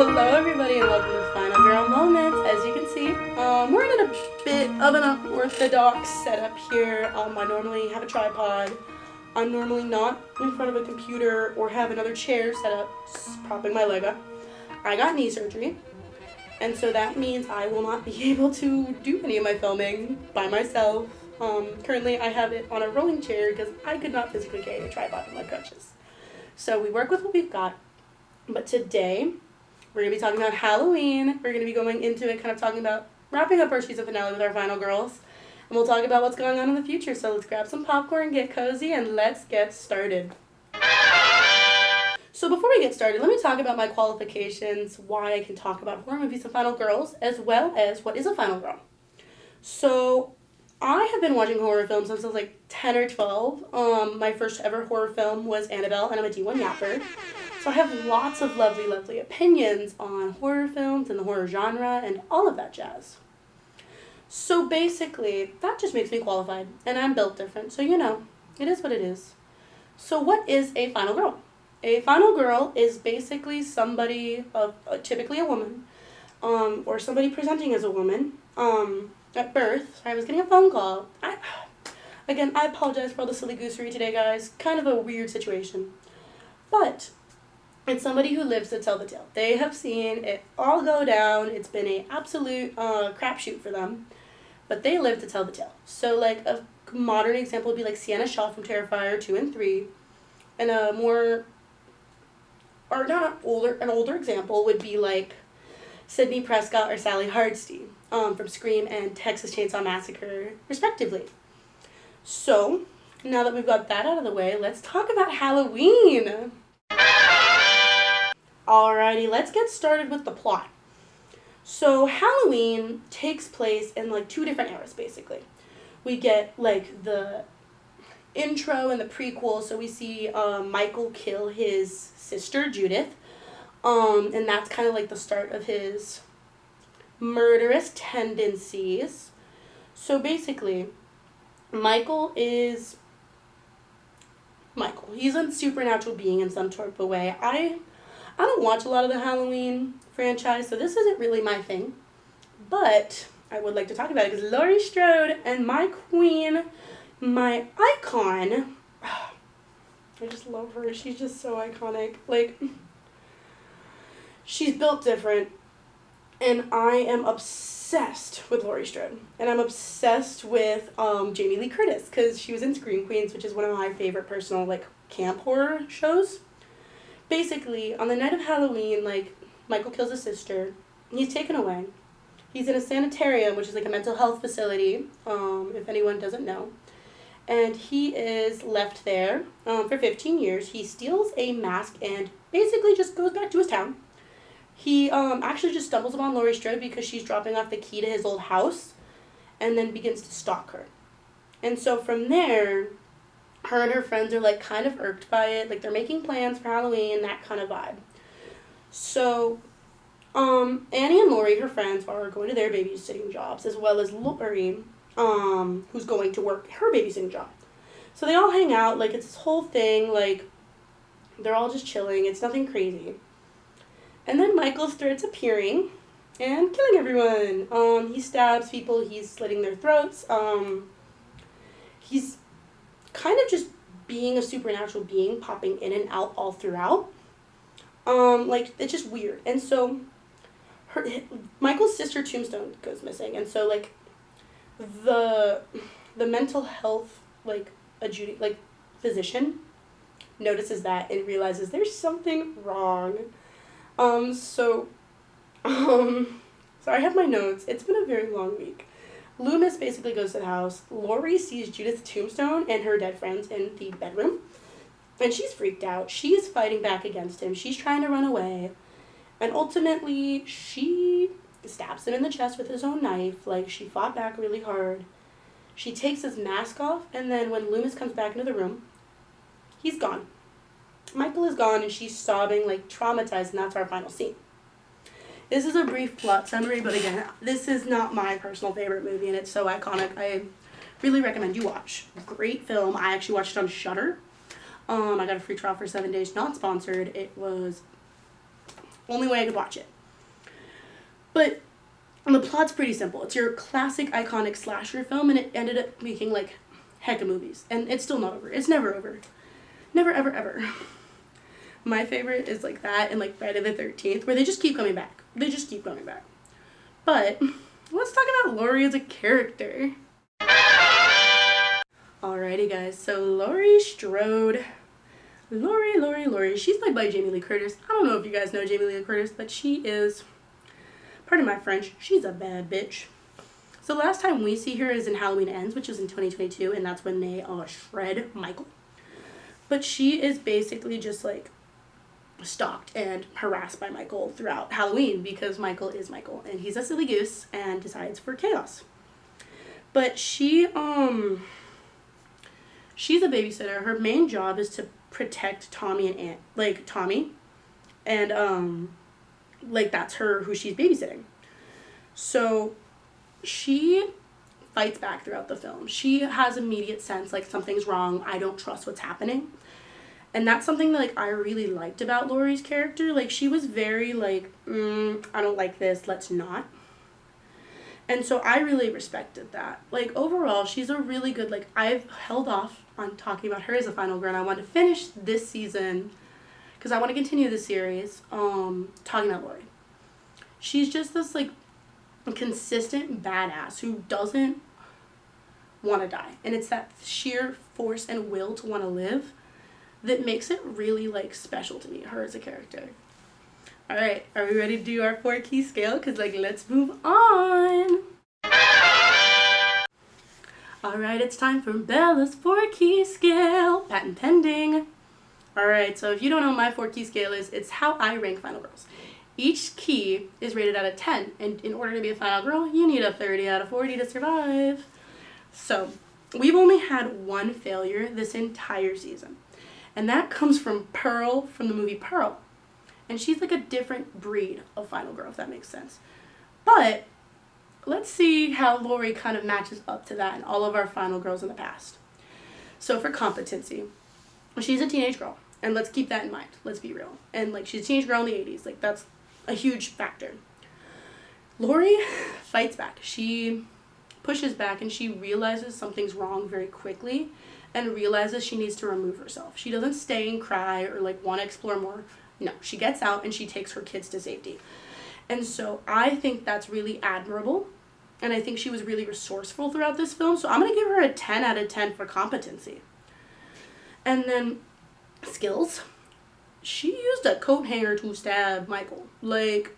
Hello everybody and welcome to Final Girl Moments. As you can see, we're in a bit of an unorthodox setup here. I normally have a tripod. I'm normally not in front of a computer or have another chair set up propping my leg up. I got knee surgery, and so that means I will not be able to do any of my filming by myself. Currently I have it on a rolling chair because I could not physically carry a tripod with my crutches. So we work with what we've got. But today, we're going to be talking about Halloween. We're going to be going into it, kind of talking about wrapping up our season finale with our final girls. And we'll talk about what's going on in the future. So let's grab some popcorn, get cozy, and let's get started. So before we get started, let me talk about my qualifications, why I can talk about horror movies and final girls, as well as what is a final girl. So I have been watching horror films since I was like 10 or 12. My first ever horror film was Annabelle, and I'm a D1 yapper. So I have lots of lovely, lovely opinions on horror films and the horror genre and all of that jazz. So basically, that just makes me qualified, and I'm built different, so you know, it is what it is. So what is a final girl? A final girl is basically somebody, typically a woman, or somebody presenting as a woman, at birth. Sorry, I was getting a phone call. I apologize for all the silly goosery today, guys. Kind of a weird situation. But it's somebody who lives to tell the tale. They have seen it all go down. It's been an absolute crapshoot for them. But they live to tell the tale. So, like, a modern example would be, like, Sienna Shaw from Terrifier 2 and 3. And an older example would be, like, Sidney Prescott or Sally Hardesty from Scream and Texas Chainsaw Massacre, respectively. So, now that we've got that out of the way, let's talk about Halloween. Alrighty, let's get started with the plot. So Halloween takes place in like two different eras, basically. We get like the intro and the prequel, so we see Michael kill his sister Judith, and that's kind of like the start of his murderous tendencies. So basically, Michael. He's a supernatural being in some sort of a way. I don't watch a lot of the Halloween franchise, so this isn't really my thing. But I would like to talk about it because Laurie Strode and my queen, my icon, I just love her. She's just so iconic. Like, she's built different, and I am obsessed with Laurie Strode. And I'm obsessed with Jamie Lee Curtis because she was in Scream Queens, which is one of my favorite personal, like, camp horror shows. Basically, on the night of Halloween, like, Michael kills his sister. He's taken away. He's in a sanitarium, which is like a mental health facility, if anyone doesn't know. And he is left there for 15 years. He steals a mask and basically just goes back to his town. He actually just stumbles upon Laurie Strode because she's dropping off the key to his old house and then begins to stalk her. And so from there, her and her friends are, like, kind of irked by it. Like, they're making plans for Halloween, that kind of vibe. So, Annie and Laurie, her friends, are going to their babysitting jobs, as well as Laurie, who's going to work her babysitting job. So they all hang out, like, it's this whole thing, like, they're all just chilling. It's nothing crazy. And then Michael starts appearing and killing everyone. He stabs people. He's slitting their throats. He's kind of just being a supernatural being, popping in and out all throughout. Like, it's just weird. And so, Michael's sister Tombstone goes missing. And so, like, the mental health, like, physician notices that and realizes there's something wrong. So I have my notes. It's been a very long week. Loomis basically goes to the house. Laurie sees Judith's tombstone and her dead friends in the bedroom. And she's freaked out. She is fighting back against him. She's trying to run away. And ultimately, she stabs him in the chest with his own knife. Like, she fought back really hard. She takes his mask off, and then when Loomis comes back into the room, he's gone. Michael is gone, and she's sobbing, like, traumatized, and that's our final scene. This is a brief plot summary, but again, this is not my personal favorite movie, and it's so iconic. I really recommend you watch. Great film. I actually watched it on Shudder. I got a free trial for 7 days, not sponsored. It was only way I could watch it. But the plot's pretty simple. It's your classic iconic slasher film, and it ended up making like heck of movies. And it's still not over. It's never over. Never, ever, ever. My favorite is like that and like Friday the 13th, where they just keep coming back. They just keep coming back. But let's talk about Laurie as a character. Alrighty guys, so Laurie Strode. Laurie. She's played by Jamie Lee Curtis. I don't know if you guys know Jamie Lee Curtis, but she is, pardon my French, she's a bad bitch. So last time we see her is in Halloween Ends, which was in 2022, and that's when they shred Michael. But she is basically just like stalked and harassed by Michael throughout Halloween because Michael is Michael and he's a silly goose and decides for chaos. But she's a babysitter. Her main job is to protect Tommy and Aunt, like Tommy, and like that's who she's babysitting. So she fights back throughout the film. She has immediate sense like something's wrong. I don't trust what's happening. And that's something that like I really liked about Laurie's character. Like she was very like, I don't like this, let's not. And so I really respected that. Like overall, she's a really good, like I've held off on talking about her as a final girl, and I want to finish this season because I want to continue the series talking about Laurie. She's just this like consistent badass who doesn't want to die. And it's that sheer force and will to want to live that makes it really like special to me, her as a character. Alright, are we ready to do our 4 key scale? Because like let's move on. Alright, it's time for Bella's 4 key scale. Patent pending. Alright, so if you don't know my 4 key scale is, it's how I rank final girls. Each key is rated out of 10, and in order to be a final girl, you need a 30 out of 40 to survive. So, we've only had one failure this entire season. And that comes from Pearl, from the movie Pearl. And she's like a different breed of final girl, if that makes sense. But let's see how Laurie kind of matches up to that and all of our final girls in the past. So for competency, she's a teenage girl. And let's keep that in mind. Let's be real. And like she's a teenage girl in the 80s. Like that's a huge factor. Laurie fights back. She pushes back and she realizes something's wrong very quickly and realizes she needs to remove herself. She doesn't stay and cry or like want to explore more. No, she gets out and she takes her kids to safety. And so I think that's really admirable. And I think she was really resourceful throughout this film. So I'm going to give her a 10 out of 10 for competency. And then skills. She used a coat hanger to stab Michael. Like,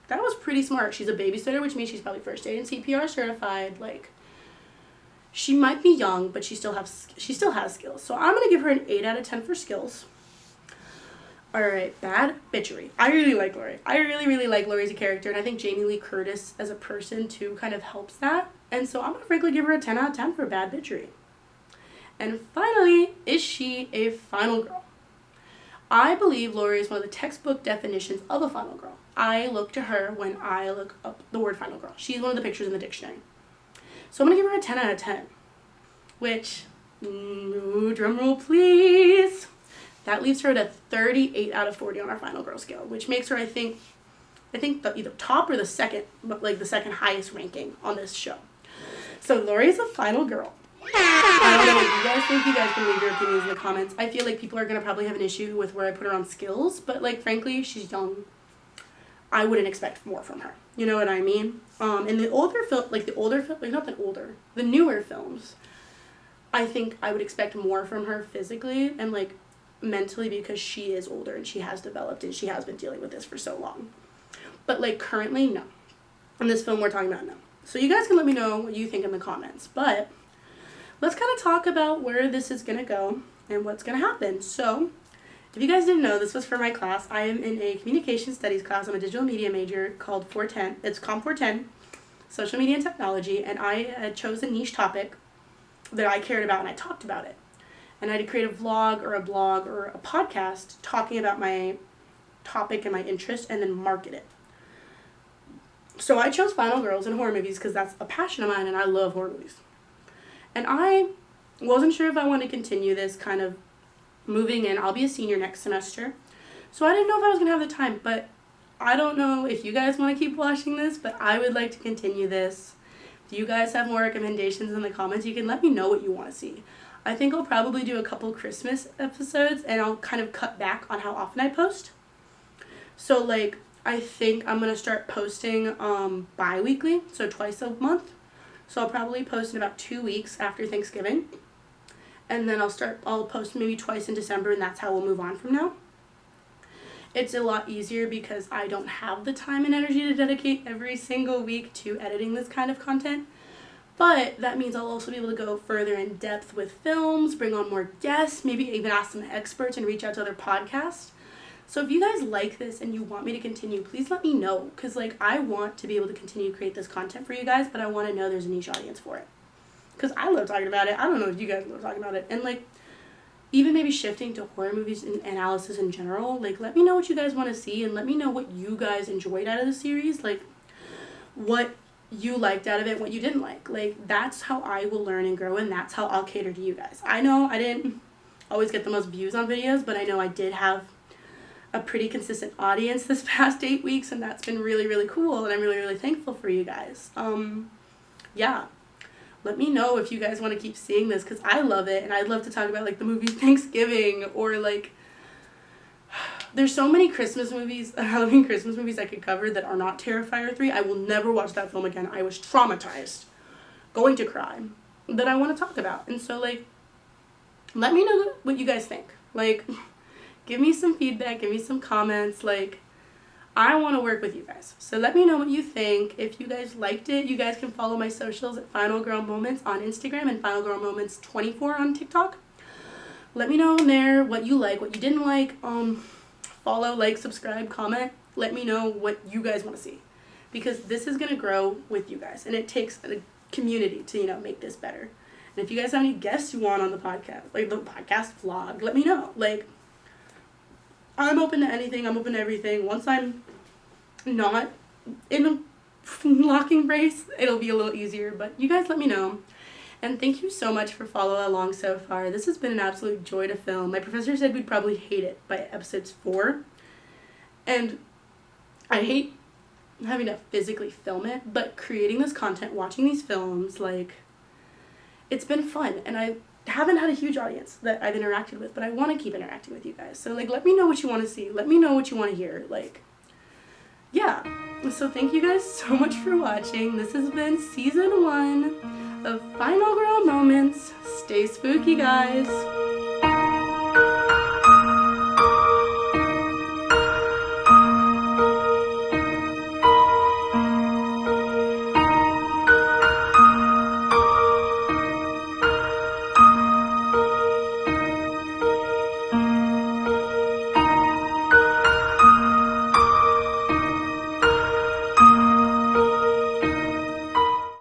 that was pretty smart. She's a babysitter, which means she's probably first aid and CPR certified. Like, she might be young, but she still has skills. So I'm going to give her an 8 out of 10 for skills. Alright, bad bitchery. I really like Laurie. I really like Laurie as a character, and I think Jamie Lee Curtis as a person too kind of helps that. And so I'm going to frankly give her a 10 out of 10 for bad bitchery. And finally, is she a final girl? I believe Laurie is one of the textbook definitions of a final girl. I look to her when I look up the word final girl. She's one of the pictures in the dictionary. So I'm going to give her a 10 out of 10. Which, drum roll please. That leaves her at a 38 out of 40 on our final girl scale, which makes her, I think the either top or the second, like the second highest ranking on this show. So Laurie's a final girl. I don't know what you guys think. You guys can leave your opinions in the comments. I feel like people are going to probably have an issue with where I put her on skills, but like frankly, she's young. I wouldn't expect more from her. You know what I mean? In the the newer films, I think I would expect more from her physically and like mentally because she is older and she has developed and she has been dealing with this for so long. But like currently, no. In this film we're talking about, no. So you guys can let me know what you think in the comments. But let's kind of talk about where this is going to go and what's going to happen. So if you guys didn't know, this was for my class. I am in a communication studies class. I'm a digital media major called 410. It's Comp 410, social media and technology. And I chose a niche topic that I cared about and I talked about it. And I had to create a vlog or a blog or a podcast talking about my topic and my interest and then market it. So I chose final girls and horror movies because that's a passion of mine and I love horror movies. And I wasn't sure if I wanted to continue this kind of moving in. I'll be a senior next semester. So I didn't know if I was going to have the time, but I don't know if you guys want to keep watching this, but I would like to continue this. If you guys have more recommendations in the comments, you can let me know what you want to see. I think I'll probably do a couple Christmas episodes, and I'll kind of cut back on how often I post. So, like, I think I'm going to start posting bi-weekly, so twice a month. So I'll probably post in about 2 weeks after Thanksgiving. And then I'll post maybe twice in December, and that's how we'll move on from now. It's a lot easier because I don't have the time and energy to dedicate every single week to editing this kind of content. But that means I'll also be able to go further in depth with films, bring on more guests, maybe even ask some experts and reach out to other podcasts. So if you guys like this and you want me to continue, please let me know. Because, like, I want to be able to continue to create this content for you guys, but I want to know there's a niche audience for it. Because I love talking about it. I don't know if you guys love talking about it. And, like, even maybe shifting to horror movies and analysis in general, like, let me know what you guys want to see, and let me know what you guys enjoyed out of the series, like, what you liked out of it, what you didn't like. Like, that's how I will learn and grow, and that's how I'll cater to you guys. I know I didn't always get the most views on videos, but I know I did have a pretty consistent audience this past 8 weeks, and that's been really, really cool, and I'm really, really thankful for you guys. Yeah. Let me know if you guys want to keep seeing this, because I love it, and I'd love to talk about, like, the movie Thanksgiving, or, like, there's so many Christmas movies, Halloween Christmas movies I could cover that are not Terrifier 3. I will never watch that film again. I was traumatized, going to cry, that I want to talk about. And so, like, let me know what you guys think. Like, give me some feedback, give me some comments, like, I want to work with you guys. So let me know what you think. If you guys liked it, you guys can follow my socials at Final Girl Moments on Instagram and Final Girl Moments 24 on TikTok. Let me know in there what you like, what you didn't like. Follow, like, subscribe, comment. Let me know what you guys want to see. Because this is going to grow with you guys. And it takes a community to, you know, make this better. And if you guys have any guests you want on the podcast, like the podcast vlog, let me know. Like, I'm open to anything. I'm open to everything. Once I'm not in a locking brace, it'll be a little easier. But you guys let me know. And thank you so much for following along so far. This has been an absolute joy to film. My professor said we'd probably hate it by episodes 4. And I hate having to physically film it. But creating this content, watching these films, like, it's been fun. And I haven't had a huge audience that I've interacted with, but I want to keep interacting with you guys. So, like, let me know what you want to see. Let me know what you want to hear. Like, yeah. So thank you guys so much for watching. This has been season 1 of Final Girl Moments. Stay spooky, guys.